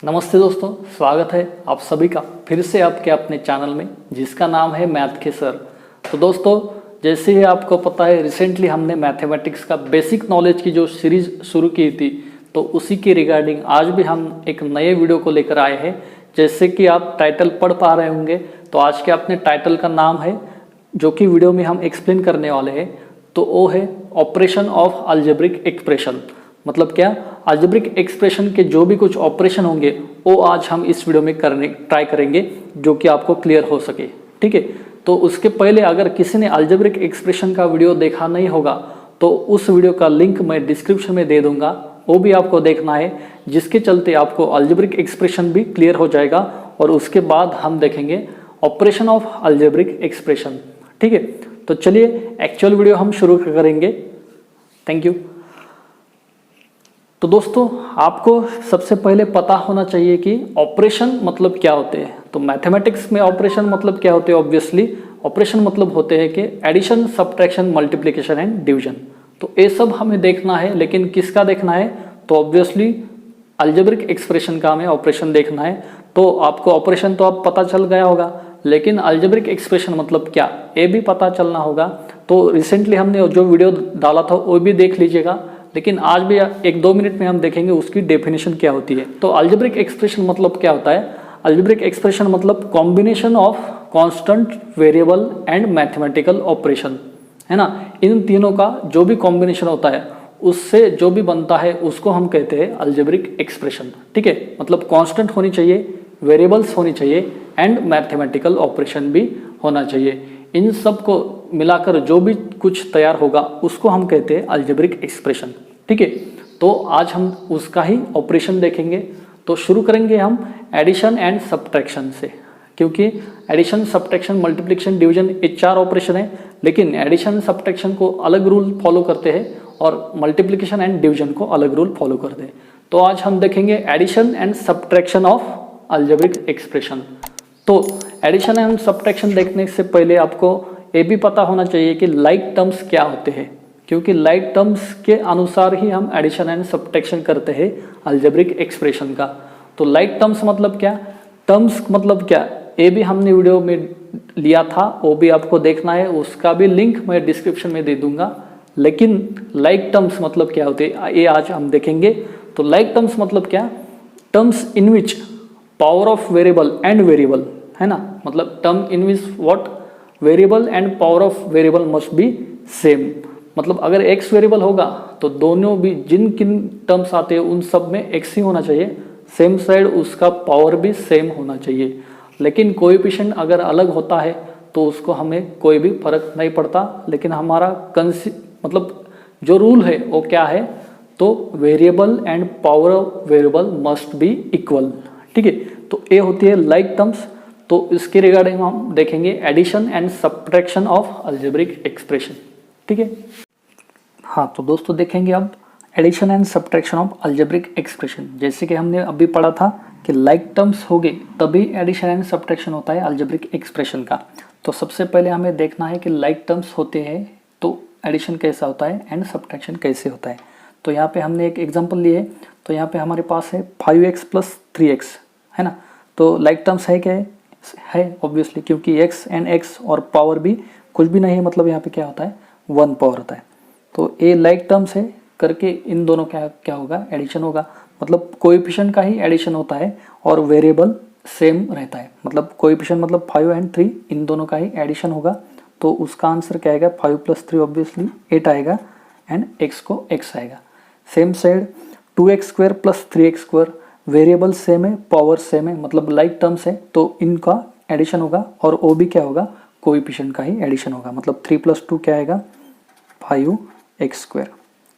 नमस्ते दोस्तों, स्वागत है आप सभी का फिर से आपके अपने चैनल में जिसका नाम है मैथ के सर। तो दोस्तों, जैसे ही आपको पता है रिसेंटली हमने मैथमेटिक्स का बेसिक नॉलेज की जो सीरीज शुरू की थी, तो उसी के रिगार्डिंग आज भी हम एक नए वीडियो को लेकर आए हैं। जैसे कि आप टाइटल पढ़ पा रहे होंगे, तो आज के अपने टाइटल का नाम है, जो कि वीडियो में हम एक्सप्लेन करने वाले हैं, तो वो है ऑपरेशन ऑफ अलजेब्रिक एक्सप्रेशन। मतलब क्या, अलजेब्रिक एक्सप्रेशन के जो भी कुछ ऑपरेशन होंगे वो आज हम इस वीडियो में करने ट्राई करेंगे, जो कि आपको क्लियर हो सके। ठीक है, तो उसके पहले अगर किसी ने अलजेब्रिक एक्सप्रेशन का वीडियो देखा नहीं होगा तो उस वीडियो का लिंक मैं डिस्क्रिप्शन में दे दूंगा, वो भी आपको देखना है, जिसके चलते आपको अलजेब्रिक एक्सप्रेशन भी क्लियर हो जाएगा। और उसके बाद हम देखेंगे ऑपरेशन ऑफ अलजेब्रिक एक्सप्रेशन। ठीक है, तो चलिए एक्चुअल वीडियो हम शुरू करेंगे। Thank you. तो दोस्तों, आपको सबसे पहले पता होना चाहिए कि ऑपरेशन मतलब क्या होते हैं। तो मैथमेटिक्स में ऑपरेशन मतलब क्या होते हैं? ऑब्वियसली ऑपरेशन मतलब होते हैं कि addition, subtraction, multiplication and division. तो ये सब हमें देखना है, लेकिन किसका देखना है? तो ऑब्वियसली अलजेब्रिक एक्सप्रेशन का हमें ऑपरेशन देखना है। तो आपको ऑपरेशन तो अब पता चल गया होगा, लेकिन अलजेब्रिक एक्सप्रेशन मतलब क्या, ये भी पता चलना होगा। तो रिसेंटली हमने जो वीडियो डाला था वो भी देख लीजिएगा, लेकिन आज भी 1-2 मिनट में हम देखेंगे उसकी डेफिनेशन क्या होती है। तो अलजेब्रिक एक्सप्रेशन मतलब क्या होता है? अलजेब्रिक एक्सप्रेशन मतलब combination of constant, variable and mathematical operation, है ना। इन तीनों का जो भी कॉम्बिनेशन होता है, उससे जो भी बनता है उसको हम कहते हैं अलजेब्रिक एक्सप्रेशन। ठीक है, मतलब कांस्टेंट होनी चाहिए, वेरिएबल्स होनी चाहिए एंड मैथमेटिकल ऑपरेशन भी होना चाहिए। इन सब को मिलाकर जो भी कुछ तैयार होगा उसको हम कहते हैं अलजेब्रिक एक्सप्रेशन। ठीक है, तो आज हम उसका ही ऑपरेशन देखेंगे। तो शुरू करेंगे हम एडिशन एंड सब्ट्रैक्शन से, क्योंकि एडिशन, सब्ट्रैक्शन, मल्टीप्लिकेशन, डिवीजन ये 4 ऑपरेशन है, लेकिन एडिशन सब्ट्रैक्शन को अलग रूल फॉलो करते हैं और मल्टीप्लिकेशन एंड डिवीजन को अलग रूल फॉलो करते हैं। तो आज हम देखेंगे addition and subtraction of algebraic expression. तो एडिशन एंड सब्ट्रैक्शन देखने से पहले आपको ये भी पता होना चाहिए कि लाइक टर्म्स क्या होते हैं, क्योंकि लाइक टर्म्स के अनुसार ही हम एडिशन एंड सब्ट्रैक्शन करते हैं अलजेब्रिक एक्सप्रेशन का। तो लाइक टर्म्स मतलब क्या, टर्म्स मतलब क्या, ये भी हमने वीडियो में लिया था, वो भी आपको देखना है, उसका भी लिंक मैं डिस्क्रिप्शन में दे दूंगा। लेकिन लाइक टर्म्स मतलब क्या होते हैं ये आज हम देखेंगे। तो लाइक टर्म्स मतलब क्या, terms in which power of variable and variable, है ना। मतलब term in which what variable and power of variable must be same. मतलब अगर x वेरिएबल होगा तो दोनों भी जिन किन टर्म्स आते हैं उन सब में x ही होना चाहिए, सेम साइड उसका पावर भी सेम होना चाहिए। लेकिन कोएफिशिएंट अगर अलग होता है तो उसको हमें कोई भी फर्क नहीं पड़ता, लेकिन हमारा मतलब जो रूल है वो क्या है, तो variable and power of variable must be equal. ठीक है, तो ये होती है लाइक टर्म्स। तो इसके रिगार्डिंग हम देखेंगे addition and subtraction of algebraic expression. ठीक है, हाँ, तो दोस्तों देखेंगे अब addition and subtraction of algebraic expression. जैसे कि हमने अभी पढ़ा था कि लाइक टर्म्स हो गए तभी एडिशन एंड सब्ट्रैक्शन होता है अलजेब्रिक एक्सप्रेशन का। तो सबसे पहले हमें देखना है कि लाइक टर्म्स होते हैं तो एडिशन कैसा होता है एंड सब्ट्रैक्शन कैसे होता है। तो यहाँ पे हमने एक एग्जाम्पल लिए, तो यहाँ पे हमारे पास है 5x + 3x, है ना। तो लाइक टर्म्स है क्या है ऑब्वियसली, क्योंकि x एंड x और पावर भी कुछ भी नहीं है, मतलब यहाँ पे क्या होता है 1 पावर होता है। तो ये लाइक टर्म्स है करके इन दोनों क्या होगा, एडिशन होगा। मतलब कोएफिशिएंट का ही एडिशन होता है और वेरिएबल सेम रहता है। मतलब कोएफिशिएंट मतलब 5 एंड 3 इन दोनों का ही एडिशन होगा। तो उसका आंसर क्या आएगा, 5 + 3 ऑब्वियसली 8 आएगा एंड x को x आएगा। Same side 2x² + 3x², variable same है, पावर सेम है, मतलब लाइक टर्म्स है, तो इनका एडिशन होगा और वो भी क्या होगा, कोएफिशिएंट का ही एडिशन होगा। मतलब 3 + 2 क्या आएगा, 5x²।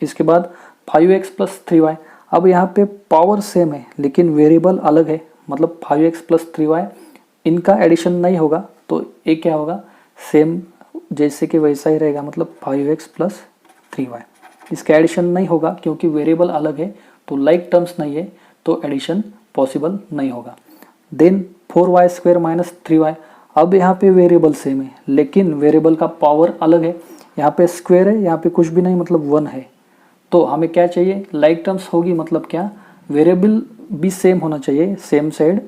इसके बाद 5x + 3y। अब यहाँ पे पावर सेम है लेकिन वेरिएबल अलग है, मतलब 5x + 3y, इनका एडिशन नहीं होगा। तो ये क्या होगा, सेम जैसे कि वैसा ही रहेगा, मतलब 5x + 3y। इसका एडिशन नहीं होगा क्योंकि वेरिएबल अलग है, तो लाइक टर्म्स नहीं है, तो एडिशन पॉसिबल नहीं होगा। Then 4y² - 3y। अब यहाँ पे वेरिएबल सेम है लेकिन वेरिएबल का पावर अलग है, यहाँ पे स्क्वायर है, यहाँ पे कुछ भी नहीं, मतलब 1 है। तो हमें क्या चाहिए, लाइक टर्म्स होगी, मतलब क्या, वेरिएबल भी सेम होना चाहिए, सेम साइड,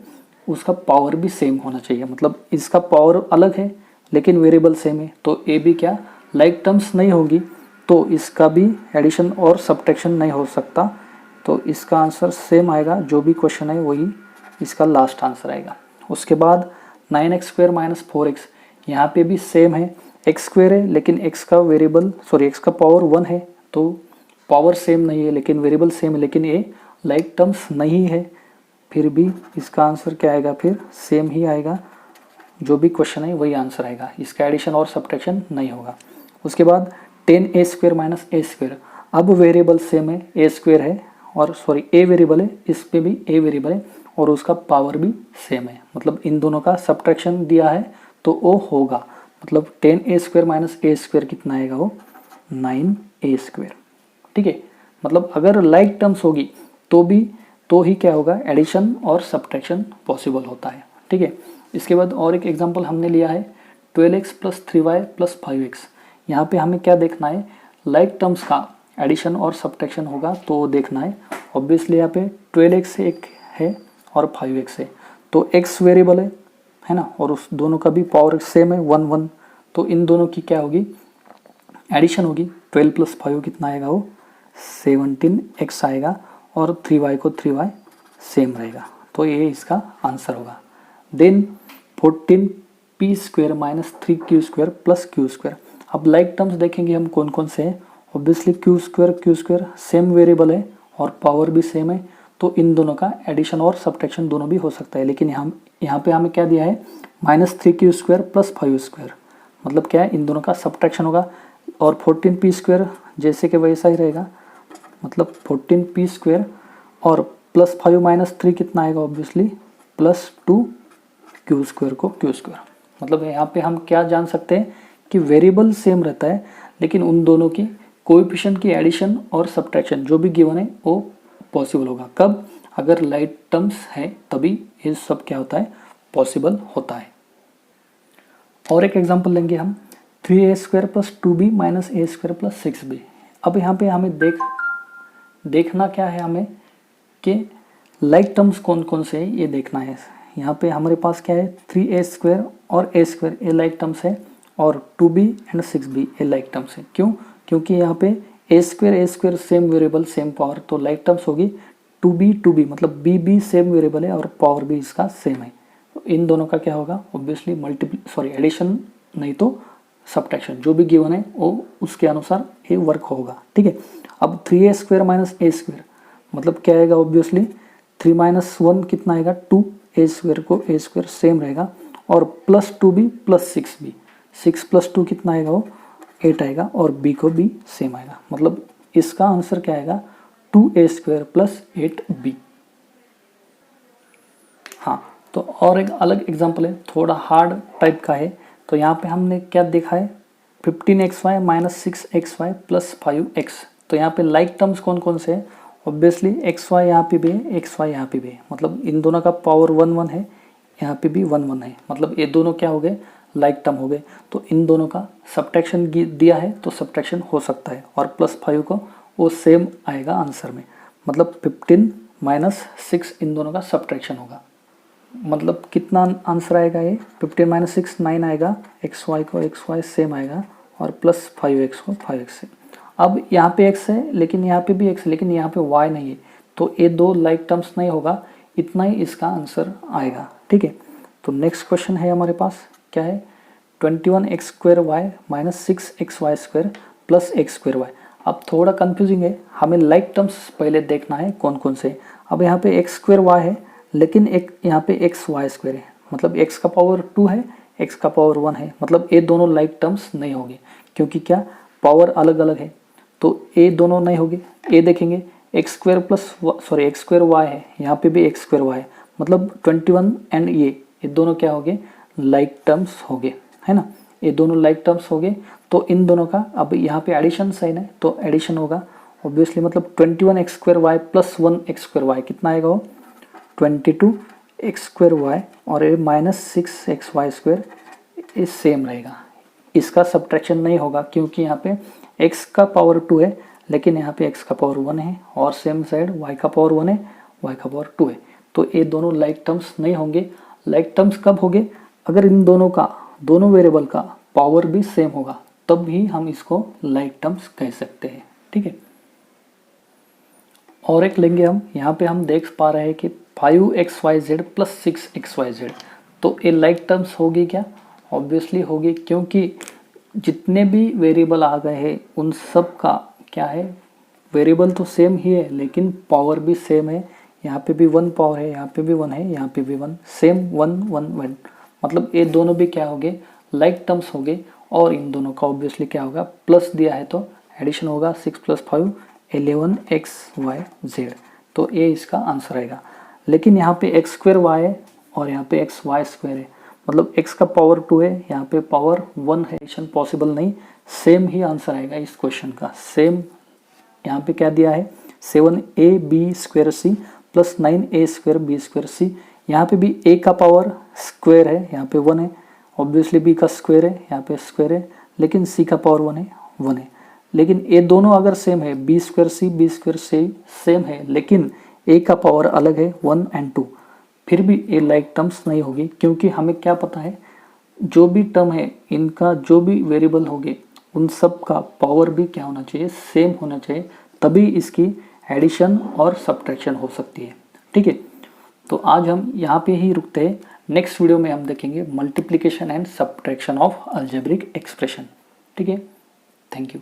उसका पावर भी सेम होना चाहिए। मतलब इसका पावर अलग है लेकिन वेरिएबल सेम है, तो ए भी क्या लाइक टर्म्स नहीं होगी, तो इसका भी एडिशन और सब्ट्रैक्शन नहीं हो सकता। तो इसका आंसर सेम आएगा, जो भी क्वेश्चन है वही इसका लास्ट आंसर आएगा। उसके बाद 9x² - 4x, यहाँ पे भी सेम है, x² है लेकिन x का वेरिएबल x का पावर 1 है, तो पावर सेम नहीं है लेकिन वेरिएबल सेम है, लेकिन ये लाइक टर्म्स नहीं है, फिर भी इसका आंसर क्या आएगा, फिर सेम ही आएगा, जो भी क्वेश्चन है वही आंसर आएगा, इसका एडिशन और सब्ट्रैक्शन नहीं होगा। उसके बाद 10a² - a², अब वेरिएबल सेम है, a² है और ए वेरिएबल है, इस पे भी ए वेरिएबल है और उसका पावर भी सेम है, मतलब इन दोनों का सब्ट्रैक्शन दिया है तो वो होगा, मतलब 10a² - a² कितना आएगा, वो 9a²। ठीक है, मतलब अगर लाइक टर्म्स होगी तो ही क्या होगा, एडिशन और सब्ट्रैक्शन पॉसिबल होता है। ठीक है, इसके बाद और एक एग्जांपल हमने लिया है 12x + 3y + 5x। यहाँ पे हमें क्या देखना है, लाइक टर्म्स का एडिशन और सब्ट्रैक्शन होगा तो देखना है। ऑब्वियसली यहाँ पे 12x एक है और 5x है, तो x वेरिएबल है ना, और उस दोनों का भी पावर सेम है 1 1, तो इन दोनों की क्या होगी, एडिशन होगी। 12 + 5 कितना आएगा, वो 17x आएगा और 3y को 3y सेम रहेगा, तो ये इसका आंसर होगा। Then 14p² - 3q² + q²। अब लाइक टर्म्स देखेंगे हम कौन कौन से हैं। ऑब्वियसली q² सेम वेरिएबल है और पावर भी सेम है, तो इन दोनों का एडिशन और सब्ट्रैक्शन दोनों भी हो सकता है, लेकिन यहाँ पे हमें क्या दिया है, -3q² + 5q², मतलब क्या है, इन दोनों का सब्ट्रैक्शन होगा। और 14p² जैसे कि वैसा ही रहेगा, मतलब 14p² और +5 - 3 कितना आएगा, ऑब्वियसली +2q² को q²। मतलब यहाँ पे हम क्या जान सकते हैं कि वेरिएबल सेम रहता है लेकिन उन दोनों की कोएफिशिएंट की एडिशन और सब्ट्रैक्शन जो भी गिवन है वो पॉसिबल होगा। कब, अगर लाइक टर्म्स है तभी ये सब क्या होता है, पॉसिबल होता है। और एक एग्जांपल लेंगे हम 3a² + 2b - a² + 6b। अब यहाँ पे हमें देखना क्या है, हमें कि लाइक टर्म्स कौन कौन से है ये देखना है। यहाँ पे हमारे पास क्या है, 3a² और a² ये लाइक टर्म्स है और 2b एंड 6b ये लाइक टर्म्स है। क्यों, क्योंकि यहाँ पे a² same variable same power, तो लाइक टर्म्स होगी। 2b मतलब b सेम वेरिएबल है और पावर भी इसका सेम है, तो इन दोनों का क्या होगा, ऑब्वियसली एडिशन नहीं तो सब्ट्रैक्शन, जो भी गिवन है वो उसके अनुसार ये वर्क होगा। ठीक है, अब 3a² - a² मतलब क्या आएगा, ऑब्वियसली 3 - 1 कितना आएगा, 2, a² को a² सेम रहेगा और +2b + 6b, 6 + 2 कितना आएगा, वो 8 आएगा और b को b सेम आएगा, मतलब इसका आंसर क्या आएगा, 2a² + 8b। हाँ, तो और एक अलग एग्जांपल है, थोड़ा हार्ड टाइप का है। तो यहाँ पे हमने क्या देखा है, 15xy - 6xy + 5x। तो यहाँ पे लाइक टर्म्स कौन कौन से हैं, ऑब्वियसली xy यहाँ पे भी है, xy यहाँ पे भी है, मतलब इन दोनों का पावर 1 1 है, यहाँ पे भी 1 1 है, मतलब ये दोनों क्या हो गए, लाइक टर्म हो गए। तो इन दोनों का सब्ट्रैक्शन दिया है तो सब्ट्रैक्शन हो सकता है, और +5 को वो सेम आएगा आंसर में, मतलब 15 - 6 इन दोनों का सब्ट्रैक्शन होगा। मतलब कितना आंसर आएगा, ये 15 - 6 9 आएगा, xy को xy सेम आएगा और +5x को 5x से। अब यहाँ पे x है लेकिन यहाँ पे भी x है लेकिन यहाँ पे y नहीं है, तो ये दो लाइक टर्म्स नहीं होगा, इतना ही इसका आंसर आएगा। ठीक है, तो नेक्स्ट क्वेश्चन है हमारे पास, क्या है, 21x² - 6xy² + x²y। अब थोड़ा कंफ्यूजिंग है, हमें लाइक टर्म्स पहले देखना है कौन कौन से। अब यहाँ पे x² है लेकिन एक यहाँ पे xy² है, मतलब x का पावर 2 है, x का पावर 1 है, मतलब ये दोनों लाइक टर्म्स नहीं होंगे, क्योंकि क्या पावर अलग अलग है, तो ये दोनों नहीं होंगे। ये देखेंगे x² है, यहाँ पे भी x² है, मतलब 21 एंड ये दोनों क्या हो गए, लाइक टर्म्स हो गए, है ना, ये दोनों लाइक टर्म्स हो गए। तो इन दोनों का अब यहाँ पे एडिशन साइन है तो एडिशन होगा ऑब्वियसली, मतलब 21x² + 1x² कितना आएगा, वो 22x² और ये -6xy² ये सेम रहेगा, इसका सब्ट्रैक्शन नहीं होगा, क्योंकि यहाँ पे x का पावर 2 है लेकिन यहाँ पे x का पावर 1 है और सेम साइड y का पावर 1 है y का पावर 2 है। तो ये दोनों लाइक टर्म्स नहीं होंगे। लाइक टर्म्स कब होंगे? अगर इन दोनों वेरिएबल का पावर भी सेम होगा, तब भी हम इसको लाइक टर्म्स कह सकते हैं। ठीक है, और एक लेंगे हम। यहाँ पे हम देख पा रहे हैं कि 5xyz प्लस 6xyz, तो ये लाइक टर्म्स होगी क्या? ऑब्वियसली होगी, क्योंकि जितने भी वेरिएबल आ गए हैं उन सब का क्या है, वेरिएबल तो सेम ही है लेकिन पावर भी सेम है। यहाँ पे भी 1 पावर है, यहाँ पे भी 1 है, यहाँ पे भी 1, सेम 1 1 1, मतलब ये दोनों भी क्या हो गए, लाइक टर्म्स हो गए। और इन दोनों का ऑब्वियसली क्या होगा, प्लस दिया है तो एडिशन होगा, 6 + 5 11xyz, तो ये इसका आंसर आएगा। लेकिन यहाँ पे x² y है और यहाँ पे xy² है, मतलब x का पावर 2 है, यहाँ पे पावर 1 है, एडिशन पॉसिबल नहीं, सेम ही आंसर आएगा इस क्वेश्चन का। सेम यहाँ पे क्या दिया है, 7ab² प्लस 9a² b²c, यहाँ पे भी a का पावर स्क्वायर है, यहाँ पे 1 है, ऑब्वियसली b का स्क्वायर है, यहाँ पे स्क्वायर है, लेकिन c का पावर 1 है 1 है। लेकिन ये दोनों अगर सेम है, b² b² सेम है, लेकिन a का पावर अलग है 1 और 2, फिर भी ये लाइक टर्म्स नहीं होगी, क्योंकि हमें क्या पता है, जो भी टर्म है इनका जो भी वेरिएबल होंगे उन सब का पावर भी क्या होना चाहिए, सेम होना चाहिए, तभी इसकी एडिशन और सब्ट्रैक्शन हो सकती है। ठीक है, तो आज हम यहाँ पे ही रुकते हैं। नेक्स्ट वीडियो में हम देखेंगे multiplication and subtraction of algebraic expression. ठीक है, थैंक यू।